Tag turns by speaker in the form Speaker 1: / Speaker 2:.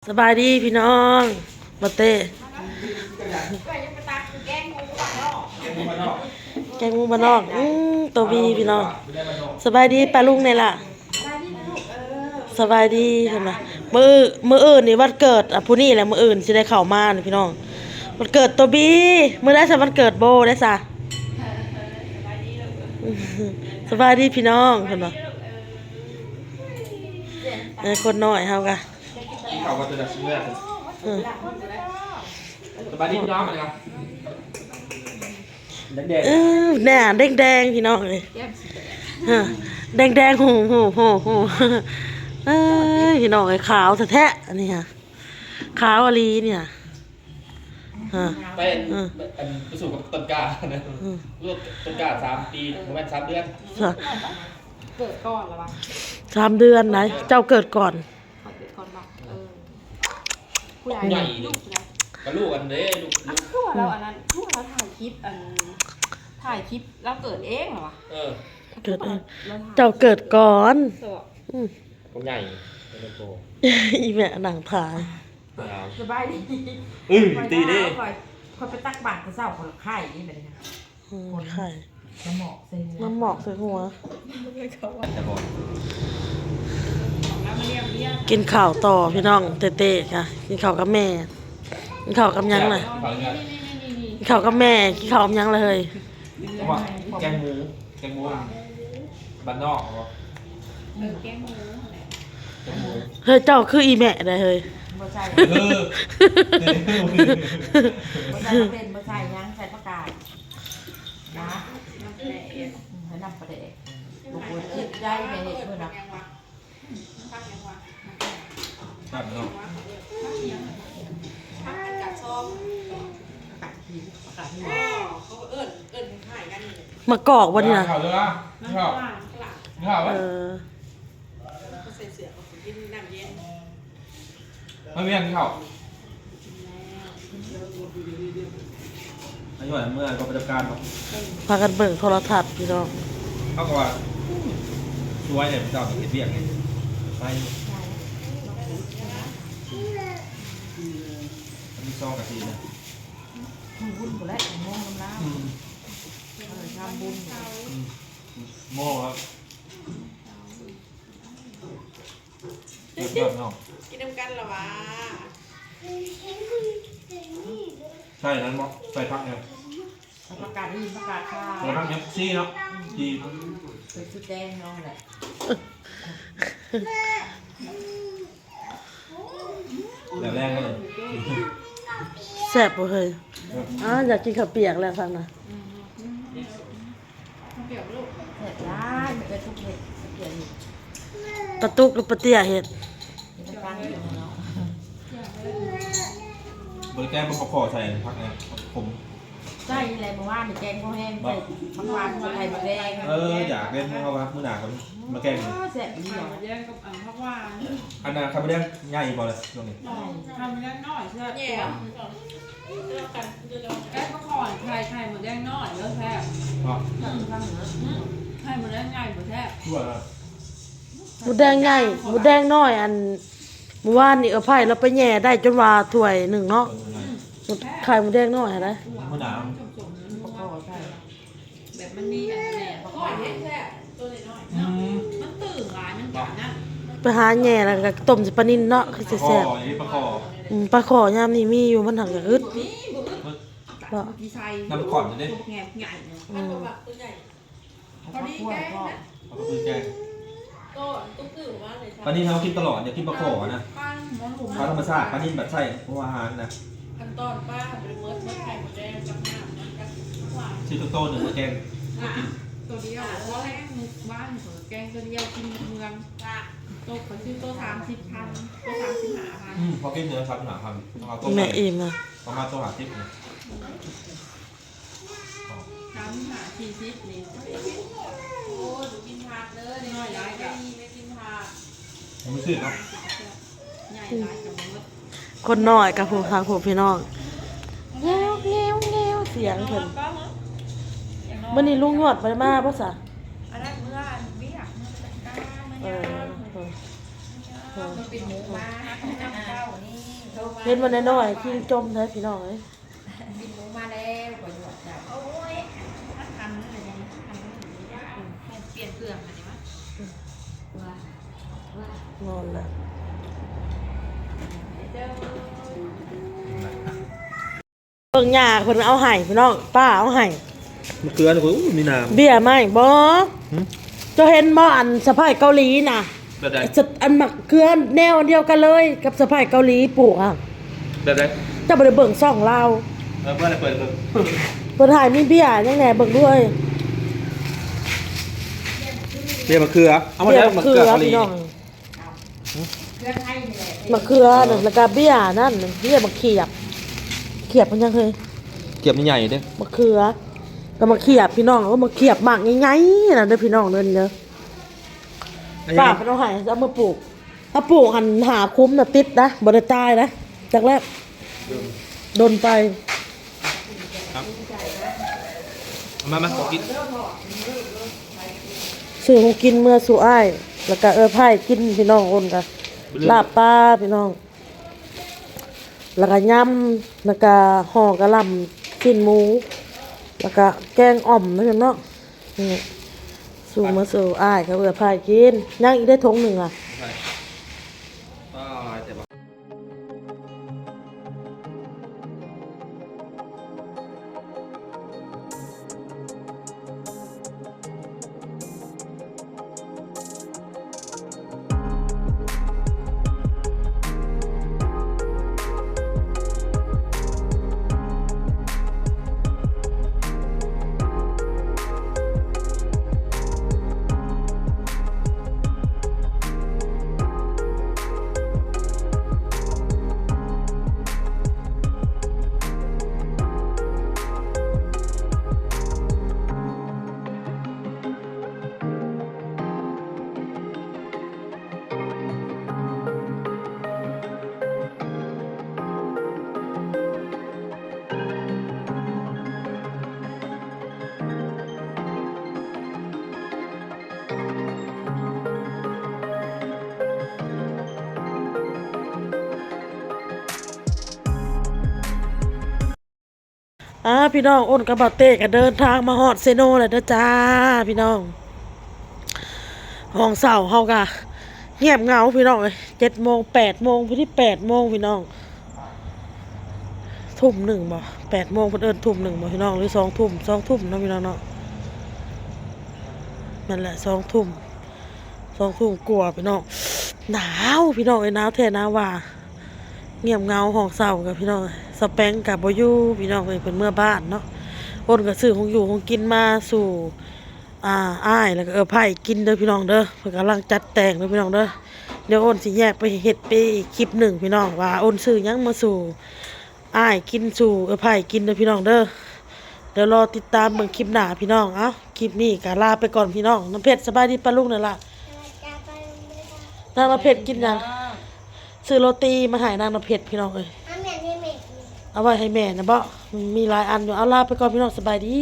Speaker 1: สบายดีพี่น้องบัเต้แกงหมูบ้านนอกตัวบีพี่น้องสบายดีปลาลุงเนี่ยล่ะสบายดีเห็นไหมมืออื่นนี่วันเกิดผู้นี่แหละมืออื่นสิได้เข้ามาพี่น้องวันเกิดตัวบีมื้อได้ซะวันเกิดโบได้ซะสบายดีพี่น้องเห็นบ่คนน้อยเฮากะ
Speaker 2: เขาก็จะดักชิ้นแรกสบายดีพี่น้องเลยครับแดง
Speaker 1: แน่แดงพี่น้องเลยแดงหูพี่น้องไอ้ขาวแท้ๆอันนี้ฮะขาวอลีเนี่ย
Speaker 2: เป็นประสูกับต้นกล้านะลูกต้นกล้า3 ปีประมาณ3 เดือน
Speaker 3: เกิดก่อนหรอวะ
Speaker 1: 3 เดือนไหนเจ้าเกิดก่อน
Speaker 3: เกิดก่อนบอกผู้
Speaker 2: ใหญ่
Speaker 3: ใหญ่ลูก
Speaker 2: กับลูกอันเด้ลูก
Speaker 3: ทั่วเราอันนั้นทั่วเราถ่ายคลิปแล้วเกิดเองเหรอวะ
Speaker 1: เกิดเองเจ้าเกิดก่อน
Speaker 2: ผมใหญ่เป็นโต
Speaker 1: อีแม่หนังถ่าย
Speaker 3: สบายดี
Speaker 2: ตีดิ
Speaker 3: คอยไปตักบาตรกระเซ้าคนไข่นี่เป็นไง
Speaker 1: คนไข่
Speaker 3: น้ำหมอกใส่
Speaker 1: หัวกินข้าวต่อพี่น้องเต้ๆค่ะกินข้าวกับแม่กินข้าวกับยังเลยกินข้าวกับแม่กินข้าวกับยังเลย
Speaker 2: แกงหมูบ้านนอก
Speaker 3: แกงหมู
Speaker 1: เฮ้ยเจ้าคืออีแม่ได้เฮ้ย
Speaker 3: บ่ใช่เป็นบ่ใช่ยังใส่ประกาศนะให้นำประเด็กลูกบุญคิดได้ในเหตุเมื่อนัก
Speaker 2: ครับน้อง
Speaker 1: มากอกวันนี้นะ
Speaker 2: ข่าวเลยนะข่าวไม่มีอันข่าวอายุเมื่อก็ประจำการครับ
Speaker 1: พากันเบิ่งโทรทัศน์พี่น้อง
Speaker 2: เขาก็ว่าช่วยเนี่ยพี่เจ้าเห็นเบี้ยไงไปมีซองกะทินะ
Speaker 3: บุญหมดแล้วโม่น้ำล้างทำบุญ
Speaker 2: โม่ครับเก็บแบบน้อง
Speaker 3: กินน้ำกันหรอวะ
Speaker 2: ใช่นั้นมั้งใส่พักเนี่ย
Speaker 3: ประกาศนี่ประกาศค่ะ
Speaker 2: ใส่พักเนี่ยซี่เนาะจี
Speaker 3: เป็นชุดแดงน้องแหละ
Speaker 2: แบบแรงก็เลย
Speaker 1: แซ่บบ่เฮ้ยอยากกินข้าวเปียกแล้วฟังนะ
Speaker 3: เปียกลูกเผ็ดได้เหมือนกับทุกเผ็ดเปียกอีก
Speaker 1: ปะตุกหรือปะเตี้ยเห็ด
Speaker 2: เบอร์แก้มเขาขอใส่พักเนี่ยผม
Speaker 3: ใช่อะไรมาว่ามีแกงข้าวแห้งใส่มะขามใส่มะแดง
Speaker 2: อยากเล่นเขาว่ามื้อหนาเขามาแกง
Speaker 3: แซ่บดีอ่ะ
Speaker 4: แยกกับผักหวาน
Speaker 2: อันนั้นเขาไม่ได้ง่ายพอเลยตรงนี้
Speaker 4: ทำแยกน้อยใช่ไหมแก้ก็ขอนไข่หมดแดงน้อยแล้วแซ่บไข่หมดแดงใหญ่หมดแซ่บ
Speaker 2: ชั่วนะ
Speaker 1: หมูแดงใหญ่หมูแดงน้อยอันเมื่อวานนี่ไผ่เราไปแย่ได้จนว่าถ้วยหนึ่งเนาะไข่หมูแดงน้อยนะ
Speaker 2: มื้อหนา
Speaker 4: แบบมันมีอันแหนมขอนแซ่บตัวน้อยมันตื่นร้ายมันจัดนะ
Speaker 1: ไปหาแย่แล้วก็ต้มสิปลานิ่นเนาะคือแซ่บปลาขอยามนี่มีอยู่มันหักอึด
Speaker 2: น้ำขอนเลย
Speaker 4: แง่ใหญ่
Speaker 3: มันแบบตัวใหญ่พอดีแกงนะ
Speaker 2: ปลานิ่นเขากินตลอดอย่ากินปลาขอนะปลาธรรมชาติปลานิ่นแบบใช่เพราะว่าอาหารนะ
Speaker 3: ขั้นตอนป้าเป็นเมิร์ดไข่หมดแดงกับน้ำ
Speaker 2: ชิ้นโตหนึ่งมาแกง
Speaker 4: ตัวเดียวเพราะแกงบ้านแกงตัวเดียวกินเมืองโต๊ะเขาซื้อโต๊ะ30,000โต๊ะ35,000
Speaker 2: พอกินเนื้อ35,000
Speaker 1: แม่อิ่มอ่ะ
Speaker 2: ประมาณโต๊ะ50
Speaker 4: เนี่ย35-40นี่
Speaker 3: โอ้ดูกินผักเลยน้อยร้ายกับไม่กินผัก
Speaker 2: ผมไม่ซื้อครับ
Speaker 4: ใหญ่ร้ายกับมด
Speaker 1: คนน้อยกับผู้ทางผู้พี่น้องเงี้ยวเสียงเพิ่นมื้อนี้ลุงหยอดไปมาบ่ซะ
Speaker 3: อันนั้นเมื่อเบี้ยมันปิดหมูมาเจ้านี่
Speaker 1: เห็นมันน้อยๆกิ้งจมแท้พี่น้องเอ้ย
Speaker 3: กินหมูมาแล้วกว่าจะจับ
Speaker 4: โอ้ยทำนั่นเลยนะทำนั่นเลยเปลี่ยนเครื่องอันนี้วะ
Speaker 1: นอนแล้วเบิ่งยาเพิ่นเอาให้พี่น้องป้าเอาให้
Speaker 2: มะเขือนี่กูมีน้
Speaker 1: เบี้ยไหมบ่
Speaker 2: ำหึ
Speaker 1: เจะเห็นบ่อันสะพายเกาหลีน่ะ
Speaker 2: แบบใด
Speaker 1: อันหมักเกลือแนวเดียวกันเลยกับสะพายเกาหลีปลูกอ่ะ
Speaker 2: แบบใด
Speaker 1: เจะบ่ได้เบิ่งซ่องลาว
Speaker 2: เพื่อนอะไรเปิดเบิ่ง
Speaker 1: เพิ่นถ่ายมีเบี้ยยังไงเบิ่งด้วย
Speaker 2: เรียกมะเขือเอามา
Speaker 1: เบี้ย
Speaker 2: ได้
Speaker 1: มะ
Speaker 2: มะ
Speaker 1: เขื
Speaker 2: เขือ
Speaker 1: อ
Speaker 2: เกาหลี
Speaker 1: พี่น้อง
Speaker 3: เพื่อนให้นี่แหละ
Speaker 1: มะเขือนั่นแล้วก็เบี้ยนั่นเบี้ยมะเขียบเขียบมันยังเคย
Speaker 2: เก็บใหญ่ๆเด้
Speaker 1: มะเขือก็มะเขียบพี่น้องก็มะเขียบหมักง่ายๆน่ะเด้อพี่น้องเด้อนี่เด้อป้าเพิ่นเอาให้เอามาปลูกถ้าปลูกหันหาคุ้มน่ะติดนะบ่ได้ตายนะจากแรกโดนไป
Speaker 2: มาขอกิน
Speaker 1: ซื้อของกินเมื่อสู่อ้ายแล้วก็ไผ่กินพี่น้องคนกันลาบปลาพี่น้อง แล้วก็ยำแล้วก็ห่อกะหล่ำชิ้นหมู แล้วก็แกงอ่อมนะพี่น้องนี่สู่เมื่อสู่อ้ายก็ไผ่กินย่างอีกได้ทงหนึ่งอ่ะ
Speaker 2: แต่ว่า
Speaker 1: พี่น้องอ้นกับบาเต้ก็เดินทางมาฮอดเซโนเลยเด้อจ้าพี่น้องห้องเสาเฮากะเงียบเหงาพี่น้องเลย7:00 8:00พี่ที่8:00พี่น้องทุ่มหนึ่งบ่8:00เพิ่นเอิ้นทุ่มหนึ่งบ่พี่น้องหรือ2 ทุ่ม2 ทุ่มเนาะพี่น้องเนาะนั่นแหละ2 ทุ่ม2 ทุ่มกลัวพี่น้องหนาวพี่น้องเอ้ยหนาวแท้หนาวว่าเงียบเหงาห้องเสากับพี่น้องสแปงกับบ่อยู่พี่น้องเอ้ยเพิ่นเมื่อบ้านเนาะอ้นก็ซื้อของอยู่ของกินมาสู่อ้ายแล้วก็ไผ่กินเด้อพี่น้องเด้อเพิ่นกำลังจัดแต่งเด้อพี่น้องเด้อเดี๋ยวอ้นสิแยกไปเฮ็ดไปอีกคลิปหนึ่งพี่น้องว่าอ้นซื้อหยังมาสู่อ้ายกินสู่ไผ่กินเด้อพี่น้องเด้อเดี๋ยวรอติดตามเบิ่งคลิปหน้าพี่น้องเอ้าคลิปนี้ก็ลาไปก่อนพี่น้องน้ำเพชรสบายดีปะลุงนั่นล่ะนางน้ำเพชรกินหยังซื้อโรตีมาให้นางน้ำเพชรพี่น้องเอ้ยเอาไว้ให้แม่นะบ่มีหลายอันอยู่เอาลาไปก่อนพี่น้องสบายดี